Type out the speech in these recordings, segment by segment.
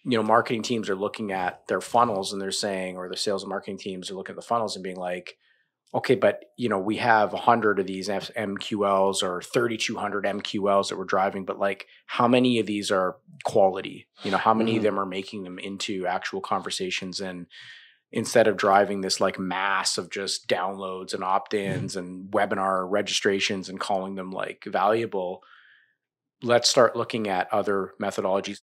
marketing teams are looking at their funnels and they're saying, or the sales and marketing teams are looking at the funnels and being like, okay, but we have 100 of these MQLs or 3,200 MQLs that we're driving, but like, how many of these are quality? How many of them are making them into actual conversations? And instead of driving this like mass of just downloads and opt-ins and webinar registrations and calling them like valuable, let's start looking at other methodologies.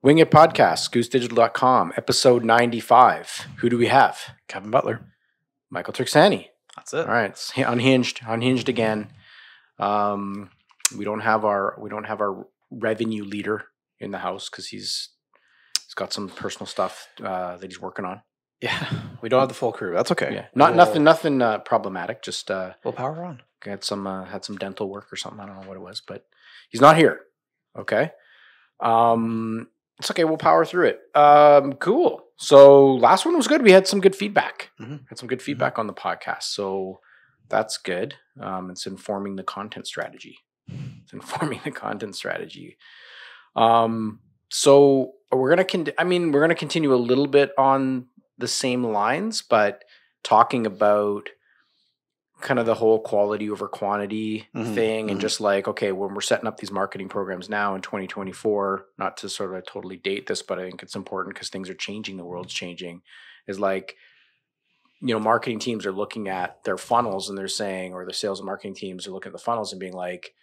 Wing It Podcast, goosedigital.com, episode 95. Who do we have? Kevin Butler. Michael Trixani. That's it. All right, it's Unhinged again. We don't have our revenue leader in the house because he's got some personal stuff that he's working on. Yeah, we don't have the full crew. That's okay. Yeah, nothing problematic. Just we'll power on. Had some dental work or something. I don't know what it was, but he's not here. Okay. It's okay. We'll power through it. Cool. So last one was good. We had some good feedback. Had some good feedback on the podcast. So that's good. It's informing the content strategy. So we're gonna continue a little bit on the same lines, but talking about kind of the whole quality over quantity thing, and just like, okay, when we're setting up these marketing programs now in 2024, not to sort of totally date this, but I think it's important because things are changing, the world's changing, is like, marketing teams are looking at their funnels and they're saying, or the sales and marketing teams are looking at the funnels and being like,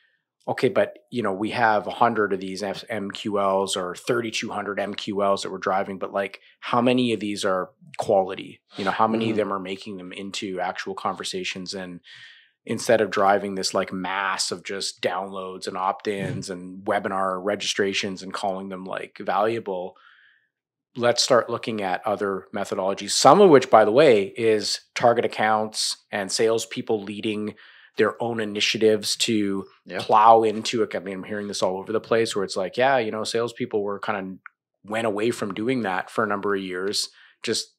okay, but we have 100 of these MQLs or 3,200 MQLs that we're driving, but like, how many of these are quality? How many of them are making them into actual conversations? And instead of driving this like mass of just downloads and opt-ins and webinar registrations and calling them like valuable, let's start looking at other methodologies. Some of which, by the way, is target accounts and salespeople leading their own initiatives to plow into it. I mean, I'm hearing this all over the place where it's like, salespeople went away from doing that for a number of years, just,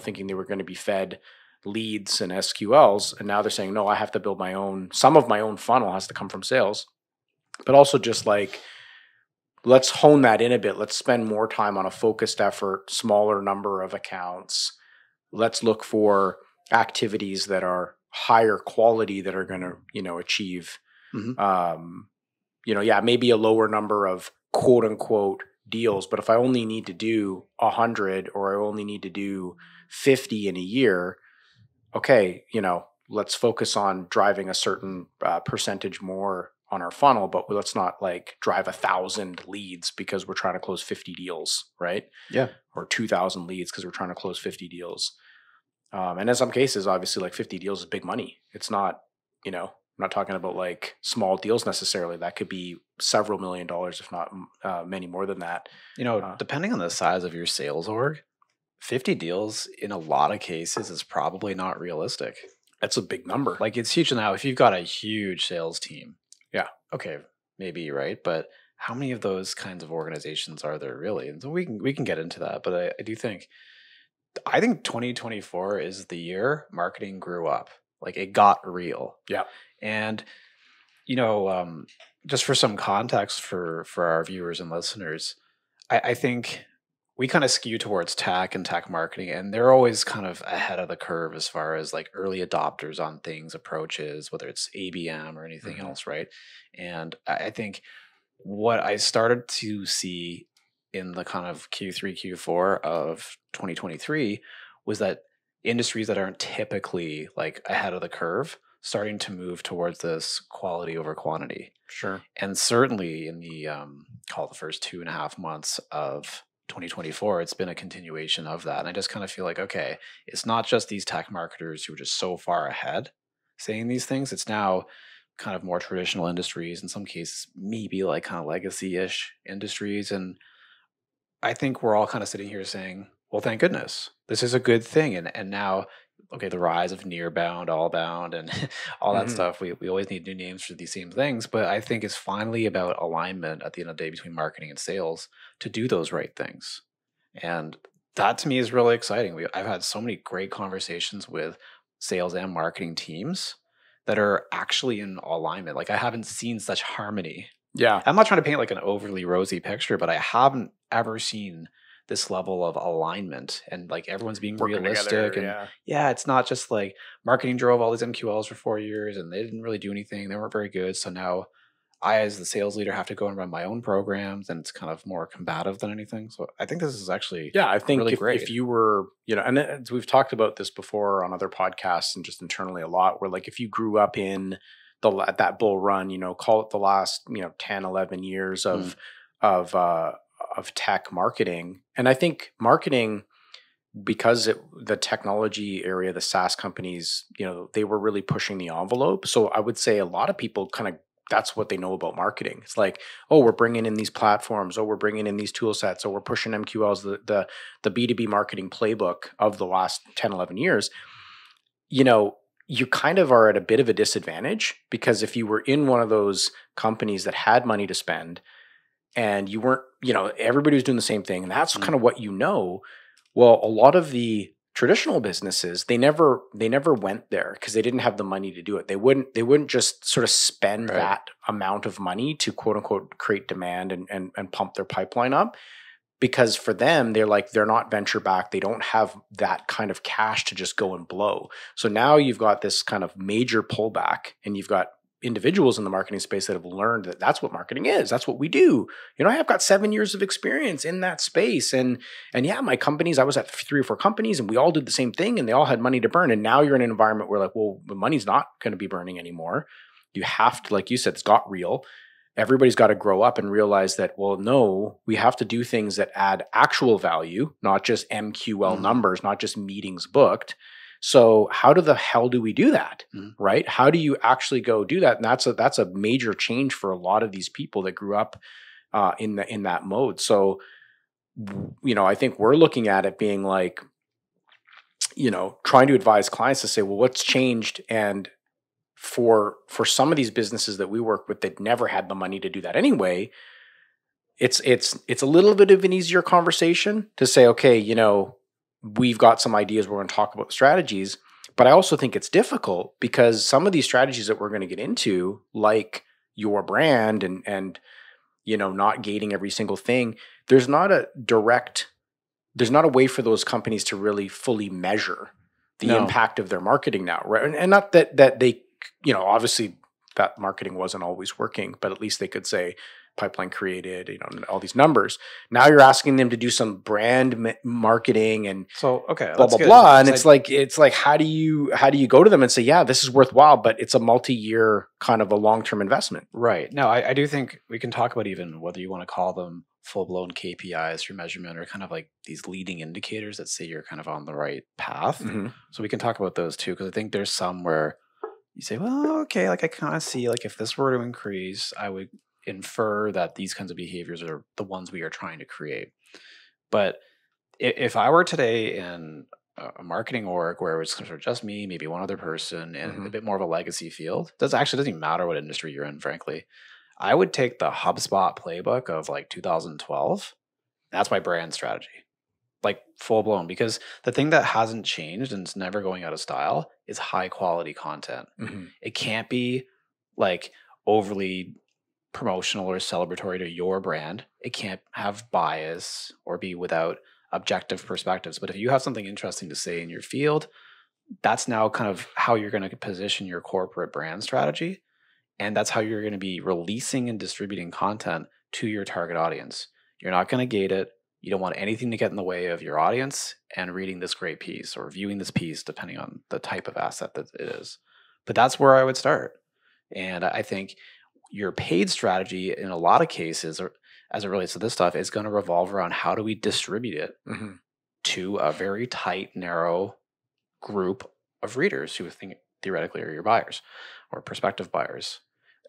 thinking they were going to be fed leads and SQLs. And now they're saying, no, I have to build some of my own funnel has to come from sales, but also just like, let's hone that in a bit. Let's spend more time on a focused effort, smaller number of accounts. Let's look for activities that are higher quality that are going to, achieve, maybe a lower number of quote unquote deals. But if I only need to do 100 or I only need to do 50 in a year, okay, let's focus on driving a certain percentage more on our funnel, but let's not like drive 1,000 leads because we're trying to close 50 deals, right? Yeah. Or 2,000 leads because we're trying to close 50 deals. And in some cases, obviously, like 50 deals is big money. It's not, I'm not talking about like small deals necessarily. That could be several $1 million, if not many more than that. Depending on the size of your sales org, 50 deals in a lot of cases is probably not realistic. That's a big number. Like it's huge. Now, if you've got a huge sales team, okay, maybe you're right. But how many of those kinds of organizations are there really? And so we can get into that. But I do think 2024 is the year marketing grew up. Like it got real. Yeah. And, just for some context for our viewers and listeners, I think we kind of skew towards tech and tech marketing, and they're always kind of ahead of the curve as far as like early adopters on things, approaches, whether it's ABM or anything else, right? And I think what I started to see in the kind of Q3, Q4 of 2023 was that industries that aren't typically like ahead of the curve starting to move towards this quality over quantity. Sure. And certainly in the call the first 2.5 months of 2024, it's been a continuation of that. And I just kind of feel like, okay, it's not just these tech marketers who are just so far ahead saying these things. It's now kind of more traditional industries, in some cases, maybe like kind of legacy-ish industries. And I think we're all kind of sitting here saying, well, thank goodness, this is a good thing. And now, okay, the rise of near bound, all bound, and all that stuff. We always need new names for these same things. But I think it's finally about alignment at the end of the day between marketing and sales to do those right things. And that to me is really exciting. I've had so many great conversations with sales and marketing teams that are actually in alignment. Like I haven't seen such harmony. Yeah. I'm not trying to paint like an overly rosy picture, but I haven't ever seen this level of alignment and like everyone's being Working realistic. together, And yeah, it's not just like marketing drove all these MQLs for 4 years and they didn't really do anything. They weren't very good. So now I, as the sales leader, have to go and run my own programs, and it's kind of more combative than anything. So I think this is actually Yeah, I think really great. if you were, you know, and we've talked about this before on other podcasts and just internally a lot, where like if you grew up in that bull run, you know, call it the last, you know, 10, 11 years of tech marketing. And I think marketing, because the technology area, the SaaS companies, you know, they were really pushing the envelope. So I would say a lot of people kind of, that's what they know about marketing. It's like, oh, we're bringing in these platforms, oh, we're bringing in these tool sets, oh, we're pushing MQLs, the B2B marketing playbook of the last 10, 11 years. You know, you kind of are at a bit of a disadvantage because if you were in one of those companies that had money to spend and you weren't, you know, everybody was doing the same thing and that's kind of what you know. Well, a lot of the traditional businesses, they never went there because they didn't have the money to do it. They wouldn't just sort of spend that amount of money to quote unquote create demand and pump their pipeline up. Because for them, they're not venture backed. They don't have that kind of cash to just go and blow. So now you've got this kind of major pullback and you've got individuals in the marketing space that have learned that that's what marketing is. That's what we do. You know, I've got 7 years of experience in that space. And yeah, my companies, I was at 3 or 4 companies and we all did the same thing and they all had money to burn. And now you're in an environment where like, well, the money's not going to be burning anymore. You have to, like you said, it's got real. Everybody's got to grow up and realize that, well, no, we have to do things that add actual value, not just MQL numbers, not just meetings booked. So how the hell do we do that, right? How do you actually go do that? And that's a major change for a lot of these people that grew up in that mode. So, you know, I think we're looking at it being like, you know, trying to advise clients to say, well, what's changed? And for some of these businesses that we work with that never had the money to do that anyway, it's a little bit of an easier conversation to say, okay, you know, we've got some ideas, we're going to talk about the strategies. But I also think it's difficult because some of these strategies that we're going to get into, like your brand and you know, not gating every single thing, there's not a way for those companies to really fully measure the impact of their marketing now, right? And not that they, you know, obviously that marketing wasn't always working, but at least they could say pipeline created, you know, and all these numbers. Now you're asking them to do some brand marketing and so okay, blah blah blah, and it's like how do you go to them and say, yeah, this is worthwhile, but it's a multi-year kind of a long-term investment, right? No, I do think we can talk about even whether you want to call them full-blown KPIs for measurement or kind of like these leading indicators that say you're kind of on the right path. So we can talk about those too, because I think there's some where you say, well, okay, like I kind of see like if this were to increase, I would infer that these kinds of behaviors are the ones we are trying to create. But if I were today in a marketing org where it was sort of just me, maybe one other person, and a bit more of a legacy field, doesn't even matter what industry you're in, frankly. I would take the HubSpot playbook of like 2012. That's my brand strategy, like full blown, because the thing that hasn't changed and it's never going out of style is high quality content. It can't be like overly promotional or celebratory to your brand. It can't have bias or be without objective perspectives. But if you have something interesting to say in your field, that's now kind of how you're going to position your corporate brand strategy. And that's how you're going to be releasing and distributing content to your target audience. You're not going to gate it. You don't want anything to get in the way of your audience and reading this great piece or viewing this piece, depending on the type of asset that it is. But that's where I would start. And I think your paid strategy in a lot of cases, or as it relates to this stuff, is going to revolve around how do we distribute it to a very tight, narrow group of readers who think theoretically are your buyers or prospective buyers.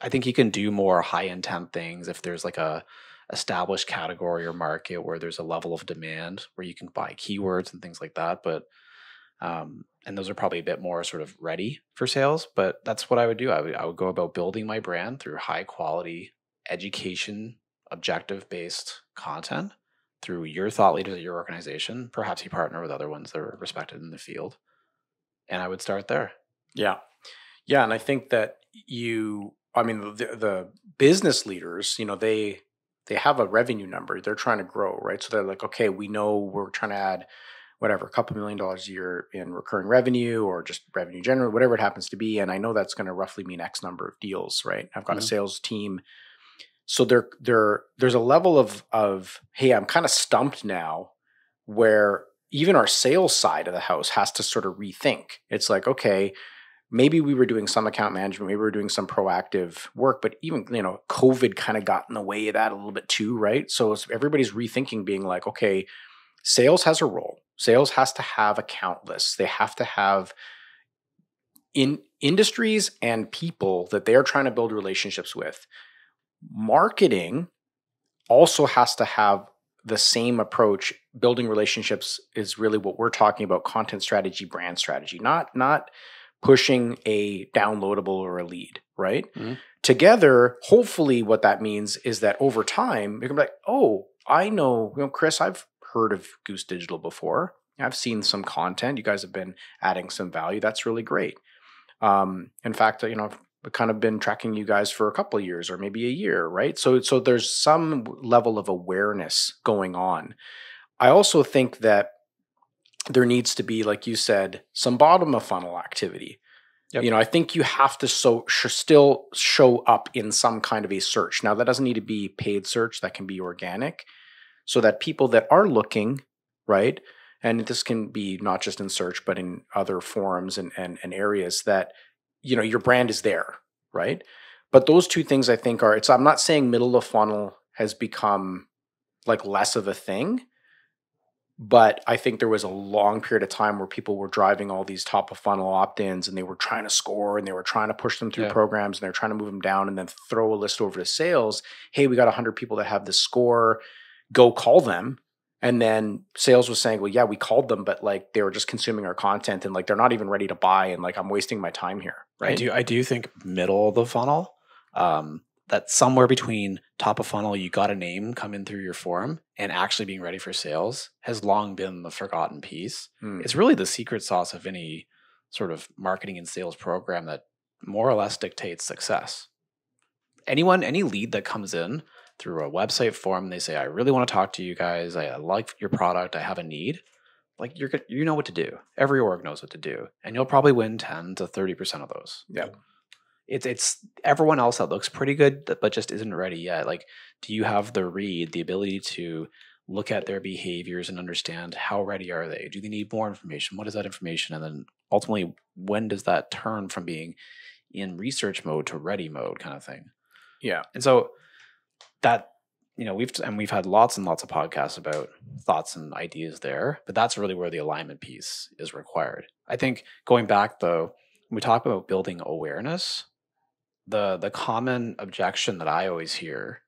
I think you can do more high intent things if there's like a established category or market where there's a level of demand where you can buy keywords and things like that. But and those are probably a bit more sort of ready for sales, but that's what I would do. I would go about building my brand through high quality education, objective based content through your thought leaders at your organization. Perhaps you partner with other ones that are respected in the field. And I would start there. Yeah. Yeah. And I think that the business leaders, they have a revenue number. They're trying to grow, right? So they're like, okay, we know we're trying to add whatever, a couple $1 million a year in recurring revenue or just revenue general, whatever it happens to be. And I know that's going to roughly mean X number of deals, right? I've got a sales team. So there's a level of, hey, I'm kind of stumped now, where even our sales side of the house has to sort of rethink. It's like, okay, maybe we were doing some account management, maybe we were doing some proactive work, but even, COVID kind of got in the way of that a little bit too, right? So everybody's rethinking, being like, okay, sales has a role. Sales has to have account lists. They have to have in industries and people that they're trying to build relationships with. Marketing also has to have the same approach. Building relationships is really what we're talking about: content strategy, brand strategy, not pushing a downloadable or a lead, right? Mm-hmm. Together, hopefully what that means is that over time, you're gonna be like, oh, I know, Chris, I've heard of Goose Digital before. I've seen some content. You guys have been adding some value. That's really great. In fact, I've kind of been tracking you guys for a couple of years or maybe a year, right? So there's some level of awareness going on. I also think that there needs to be, like you said, some bottom of funnel activity. Yep. I think you have to still show up in some kind of a search. Now, that doesn't need to be paid search. That can be organic, so that people that are looking, right, and this can be not just in search, but in other forums and areas, that, your brand is there, right? But those two things, I think, I'm not saying middle of funnel has become like less of a thing, but I think there was a long period of time where people were driving all these top of funnel opt-ins, and they were trying to score, and they were trying to push them through programs, and they're trying to move them down and then throw a list over to sales. Hey, we got 100 people that have this score, go call them. And then sales was saying, well, yeah, we called them, but like they were just consuming our content, and like they're not even ready to buy, and like I'm wasting my time here. Right. I do think middle of the funnel, that somewhere between top of funnel, you got a name come in through your forum, and actually being ready for sales has long been the forgotten piece. It's really the secret sauce of any sort of marketing and sales program that more or less dictates success. Any lead that comes in through a website forum, they say, I really want to talk to you guys. I like your product. I have a need. Like, you know what to do. Every org knows what to do. And you'll probably win 10 to 30% of those. Yeah. It's everyone else that looks pretty good, but just isn't ready yet. Like, do you have the ability to look at their behaviors and understand how ready are they? Do they need more information? What is that information? And then ultimately, when does that turn from being in research mode to ready mode kind of thing? Yeah. And so that, we've had lots and lots of podcasts about thoughts and ideas there, but that's really where the alignment piece is required. I think going back though, when we talk about building awareness, the common objection that I always hear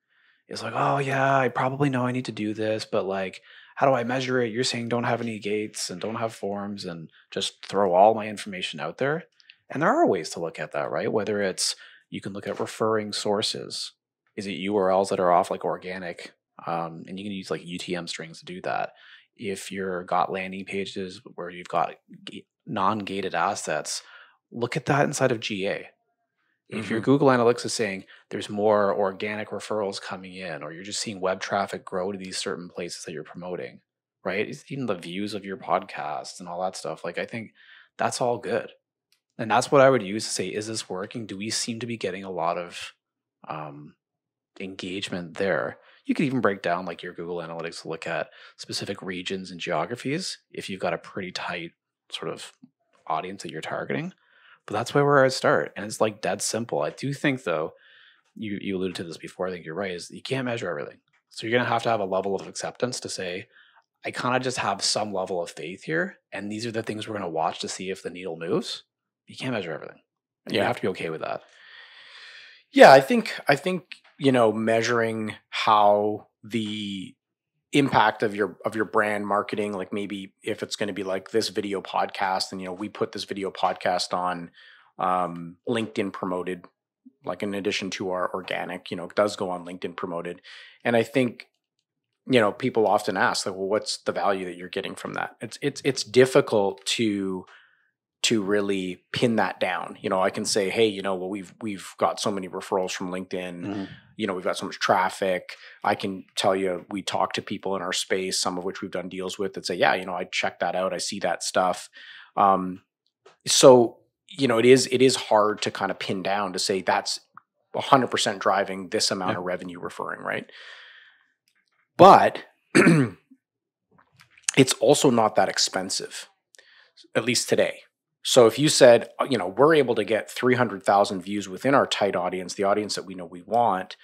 is like, oh yeah, I probably know I need to do this, but like, how do I measure it? You're saying don't have any gates and don't have forms and just throw all my information out there. And there are ways to look at that, right? Whether it's, you can look at referring sources. Is it URLs that are off like organic? And you can use like UTM strings to do that. If you've got landing pages where you've got non-gated assets, look at that inside of GA. If your Google Analytics is saying there's more organic referrals coming in, or you're just seeing web traffic grow to these certain places that you're promoting, right? It's even the views of your podcasts and all that stuff. Like, I think that's all good. And that's what I would use to say, is this working? Do we seem to be getting a lot of engagement there? You could even break down like your Google Analytics to look at specific regions and geographies if you've got a pretty tight sort of audience that you're targeting. But that's where I start. And it's like dead simple. I do think though, you alluded to this before, I think you're right, is you can't measure everything. So you're going to have a level of acceptance to say, I kind of just have some level of faith here, and these are the things we're going to watch to see if the needle moves. You can't measure everything. And you have to be okay with that. Yeah, I think measuring how the impact of your brand marketing, like maybe if it's going to be like this video podcast, and we put this video podcast on LinkedIn promoted, like in addition to our organic, it does go on LinkedIn promoted. And I think people often ask, like, well, what's the value that you're getting from that? It's difficult to really pin that down. I can say, hey, well, we've got so many referrals from LinkedIn. We've got so much traffic. I can tell you, we talk to people in our space, some of which we've done deals with, that say, yeah, I check that out. I see that stuff. So, it is hard to kind of pin down to say that's 100% driving this amount of revenue referring, right? But it's also not that expensive, at least today. So if you said, we're able to get 300,000 views within our tight audience, the audience that we know we want,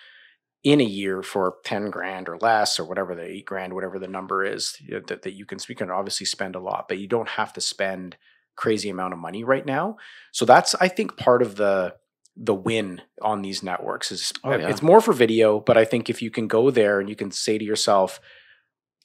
in a year for 10 grand or less, or whatever, the 8 grand, whatever the number is that you can speak on, obviously spend a lot, but you don't have to spend crazy amount of money right now. So that's, I think, part of the win on these networks is it's more for video. But I think if you can go there and you can say to yourself,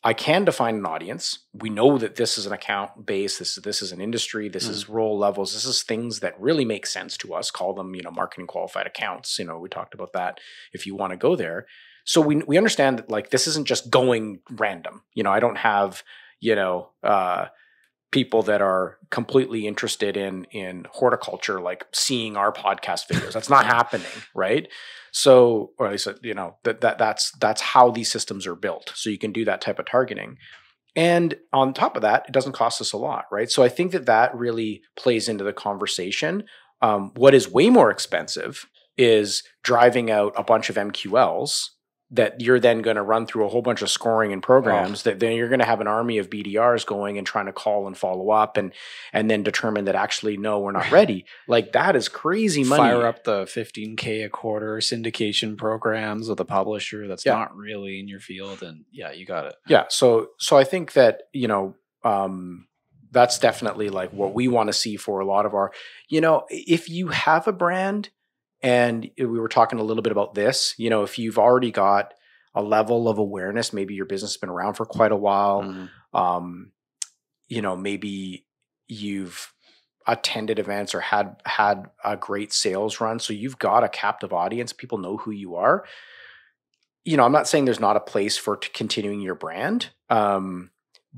I can define an audience. We know that this is an account base. This is an industry. This is role levels. This is things that really make sense to us. Call them, marketing qualified accounts. We talked about that if you want to go there. So we understand that, like, this isn't just going random. I don't have, people that are completely interested in horticulture, like seeing our podcast videos. That's not happening, right? So, or at least, that's how these systems are built. So you can do that type of targeting. And on top of that, it doesn't cost us a lot, right? So I think that really plays into the conversation. What is way more expensive is driving out a bunch of MQLs that you're then going to run through a whole bunch of scoring and programs that then you're going to have an army of BDRs going and trying to call and follow up and then determine that actually, no, we're not ready. Like, that is crazy money. Fire up the $15K a quarter syndication programs with a publisher that's not really in your field. And you got it. Yeah. So I think that, that's definitely like what we want to see for a lot of our, if you have a brand, and we were talking a little bit about this, if you've already got a level of awareness, maybe your business has been around for quite a while, maybe you've attended events or had a great sales run. So you've got a captive audience. People know who you are. I'm not saying there's not a place for continuing your brand.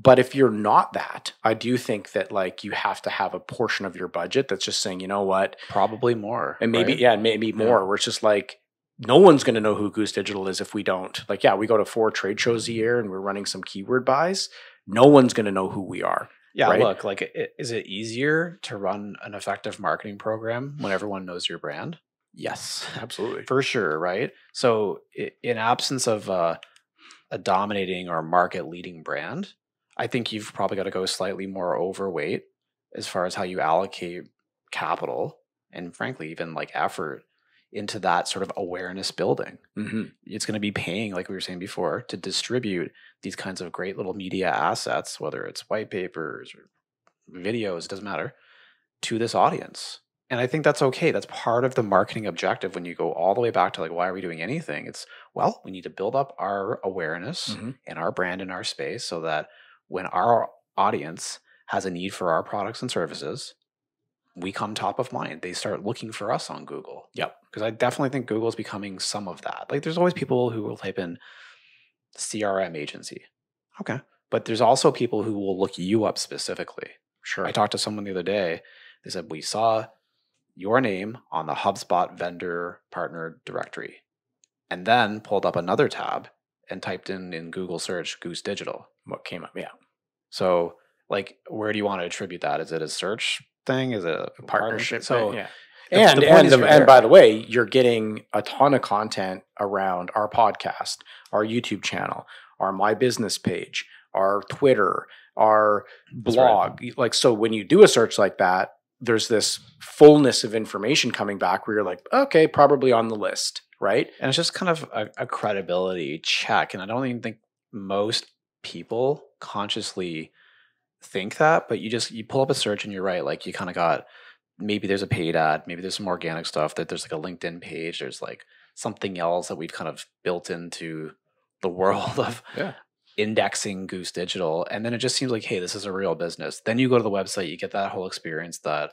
But if you're not that, I do think that, like, you have to have a portion of your budget that's just saying, you know what? Probably more. And maybe, maybe more, where it's just like, no one's going to know who Goose Digital is if we don't. Like, we go to 4 trade shows a year and we're running some keyword buys. No one's going to know who we are. Yeah, right? Look, like, is it easier to run an effective marketing program when everyone knows your brand? Yes, absolutely. For sure, right? So in absence of a dominating or market leading brand, I think you've probably got to go slightly more overweight as far as how you allocate capital and, frankly, even like effort into that sort of awareness building. It's going to be paying, like we were saying before, to distribute these kinds of great little media assets, whether it's white papers or videos, doesn't matter, to this audience. And I think that's okay. That's part of the marketing objective when you go all the way back to, like, why are we doing anything? It's, well, we need to build up our awareness and our brand in our space so that when our audience has a need for our products and services, we come top of mind. They start looking for us on Google. Yep. Because I definitely think Google is becoming some of that. Like, there's always people who will type in CRM agency. Okay. But there's also people who will look you up specifically. Sure. I talked to someone the other day. They said, we saw your name on the HubSpot vendor partner directory, and then pulled up another tab and typed in Google search Goose Digital. What came up? Yeah. So, like, where do you want to attribute that? Is it a search thing? Is it a partnership? So, yeah. And by the way, you're getting a ton of content around our podcast, our YouTube channel, our My Business page, our Twitter, our blog. Right. Like, so when you do a search like that, there's this fullness of information coming back where you're like, okay, probably on the list, right? And it's just kind of a credibility check. And I don't even think most people consciously think that, but you pull up a search and you're right. Like, you kind of got, maybe there's a paid ad, maybe there's some organic stuff, that there's like a LinkedIn page, there's like something else that we've kind of built into the world of indexing Goose Digital. And then it just seems like, hey, this is a real business. Then you go to the website, you get that whole experience that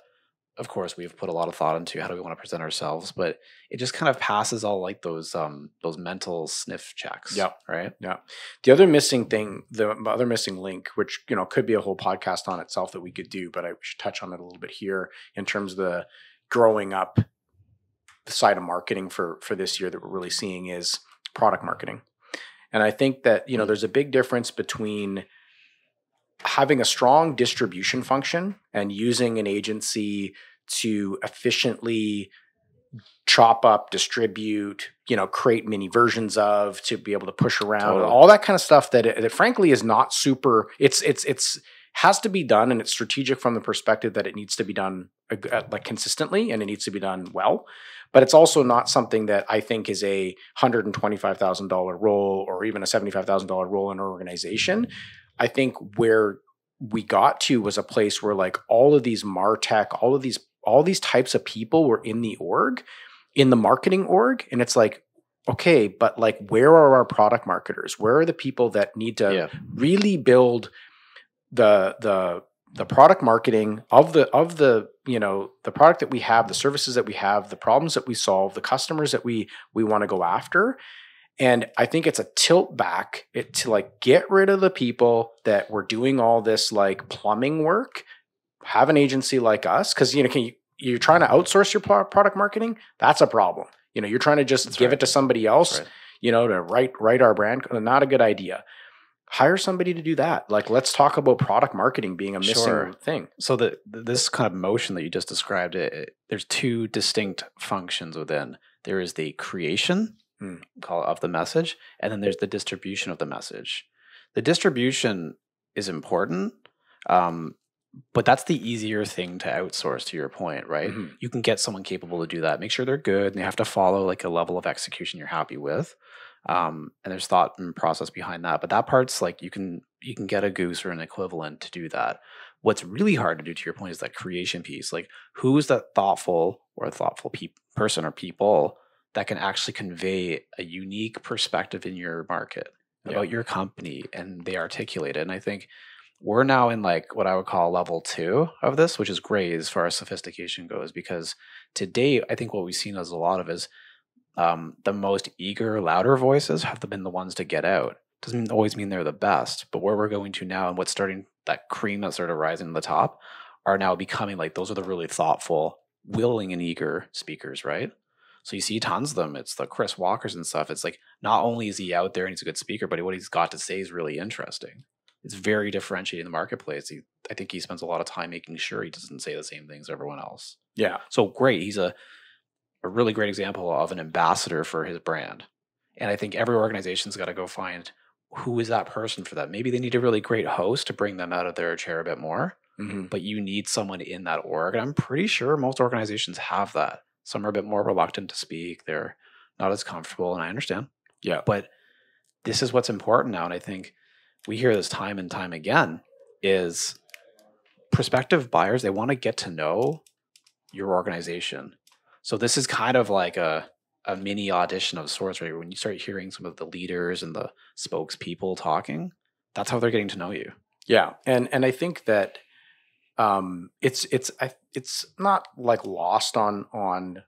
of course, we've put a lot of thought into how do we want to present ourselves, but it just kind of passes all like those mental sniff checks. Yeah. Right. Yeah. The other missing thing, the other missing link, which, you know, could be a whole podcast on itself that we could do, but I should touch on it a little bit here in terms of the growing up the side of marketing for this year that we're really seeing is product marketing. And I think that, you know, there's a big difference between having a strong distribution function and using an agency to efficiently chop up, distribute, you know, create mini versions of, to be able to push around, Totally. all that kind of stuff that frankly is not super, it's has to be done, and it's strategic from the perspective that it needs to be done like consistently, and it needs to be done well. But it's also not something that I think is a $125,000 role or even a $75,000 role in an organization. I think where we got to was a place where like all of these MarTech, all these types of people were in the org, in the marketing org. And it's like, okay, but like, where are our product marketers? Where are the people that need to really build the product marketing of the, you know, the product that we have, the services that we have, the problems that we solve, the customers that we want to go after? And I think it's a tilt back to like get rid of the people that were doing all this like plumbing work, have an agency like us. Cause you know, you're trying to outsource your product marketing. That's a problem. You know, you're trying to just give it to somebody else, you know, to write our brand. Not a good idea. Hire somebody to do that. Like, let's talk about product marketing being a missing thing. So this kind of motion that you just described, there's two distinct functions within. There is the creation of the message, and then there's the distribution of the message. The distribution is important, but that's the easier thing to outsource, to your point, right? Mm-hmm. You can get someone capable to do that. Make sure they're good, and they have to follow like a level of execution you're happy with. And there's thought and process behind that. But that part's like you can get a Goose or an equivalent to do that. What's really hard to do, to your point, is that creation piece. Like, who's that thoughtful person or people that can actually convey a unique perspective in your market about your company, and they articulate it. And I think we're now in like what I would call level 2 of this, which is great as far as sophistication goes, because to date, I think what we've seen as a lot of is the most eager, louder voices have been the ones to get out. Doesn't always mean they're the best, but where we're going to now, and what's starting, that cream that's sort of rising to the top, are now becoming like, those are the really thoughtful, willing and eager speakers, right? So you see tons of them. It's the Chris Walkers and stuff. It's like, not only is he out there and he's a good speaker, but what he's got to say is really interesting. It's very differentiating in the marketplace. I think he spends a lot of time making sure he doesn't say the same things as everyone else. Yeah. So great. He's a really great example of an ambassador for his brand. And I think every organization's got to go find who is that person for that. Maybe they need a really great host to bring them out of their chair a bit more, but you need someone in that org. And I'm pretty sure most organizations have that. Some are a bit more reluctant to speak. They're not as comfortable, and I understand. Yeah. But this is what's important now. And I think we hear this time and time again, is prospective buyers, they want to get to know your organization. So this is kind of like a mini audition of sorts, right? When you start hearing some of the leaders and the spokespeople talking, that's how they're getting to know you. Yeah. And I think that it's not like lost on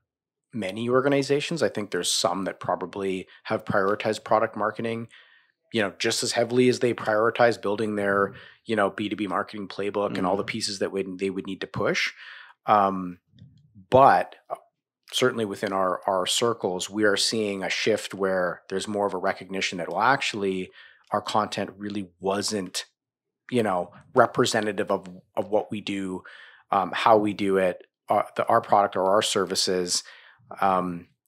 many organizations. I think there's some that probably have prioritized product marketing, you know, just as heavily as they prioritize building their, you know, B2B marketing playbook and all the pieces that they would need to push. But certainly within our circles, we are seeing a shift where there's more of a recognition that, well, actually our content really wasn't, you know, representative of what we do, how we do it, our product or our services.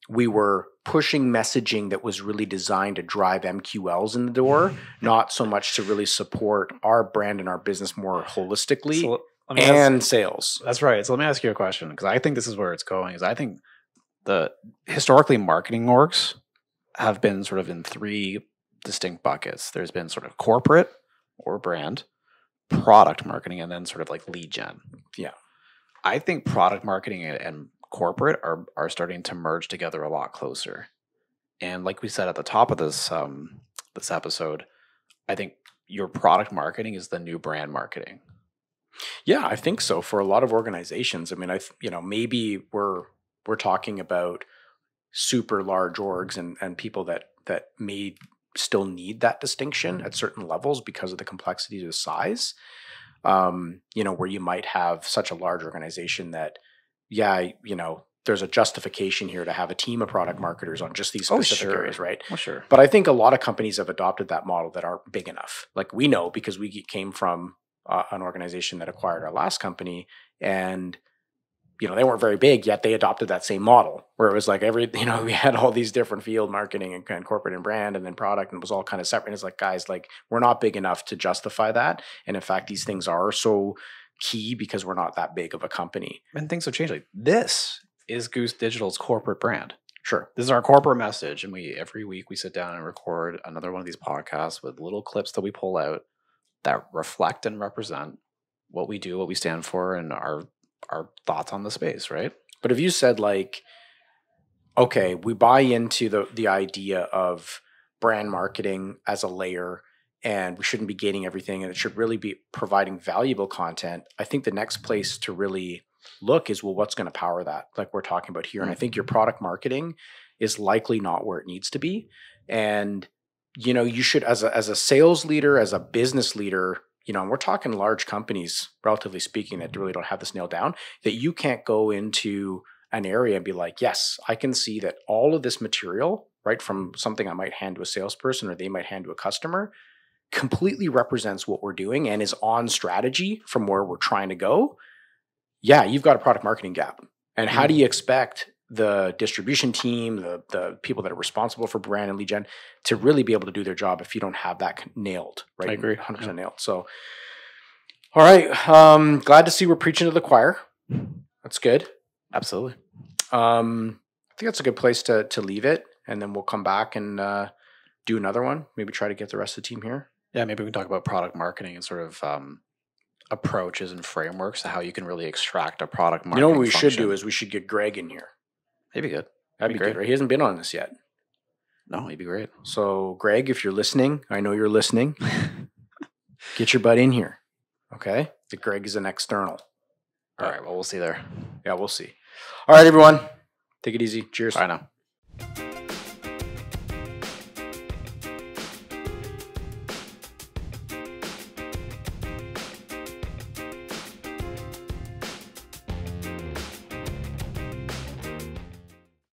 We were pushing messaging that was really designed to drive MQLs in the door, not so much to really support our brand and our business more holistically sales. That's right. So let me ask you a question, because I think this is where it's going. Is I think historically marketing orgs have been sort of in 3 distinct buckets. There's been sort of corporate or brand, product marketing, and then sort of like lead gen. Yeah. I think product marketing and corporate are starting to merge together a lot closer. And like we said at the top of this episode, I think your product marketing is the new brand marketing. Yeah, I think so. For a lot of organizations, I mean, maybe we're talking about super large orgs and people that may still need that distinction at certain levels because of the complexity of the size. Where you might have such a large organization that, there's a justification here to have a team of product marketers on just these specific areas, right? Well, sure. But I think a lot of companies have adopted that model that aren't big enough. Like we know because we came from an organization that acquired our last company, and they weren't very big, yet they adopted that same model where it was like we had all these different field marketing and corporate and brand and then product, and it was all kind of separate. And it's like, guys, like we're not big enough to justify that. And in fact, these things are so key because we're not that big of a company. And things have changed. Like this is Goose Digital's corporate brand. Sure. This is our corporate message. And every week we sit down and record another one of these podcasts with little clips that we pull out that reflect and represent what we do, what we stand for, and our thoughts on the space, right? But if you said like, okay, we buy into the idea of brand marketing as a layer and we shouldn't be gating everything and it should really be providing valuable content, I think the next place to really look is, well, what's going to power that? Like we're talking about here. And I think your product marketing is likely not where it needs to be. And, you should, as a sales leader, as a business leader, and we're talking large companies, relatively speaking, that really don't have this nailed down, that you can't go into an area and be like, yes, I can see that all of this material, right, from something I might hand to a salesperson or they might hand to a customer, completely represents what we're doing and is on strategy from where we're trying to go. Yeah, you've got a product marketing gap. And how do you expect the distribution team, the people that are responsible for brand and lead gen to really be able to do their job if you don't have that nailed, right? I agree. 100% nailed. So, all right. Glad to see we're preaching to the choir. That's good. Absolutely. I think that's a good place to leave it. And then we'll come back and do another one. Maybe try to get the rest of the team here. Yeah, maybe we can talk about product marketing and sort of approaches and frameworks to how you can really extract a product marketing What we function. should do is we should get Greg in here. That'd be good. That'd be great. Right? He hasn't been on this yet. No, he'd be great. So, Greg, if you're listening, I know you're listening. Get your butt in here. Okay? The Greg is an external. All right. Well, we'll see there. Yeah, we'll see. All right, everyone. Take it easy. Cheers. Bye now.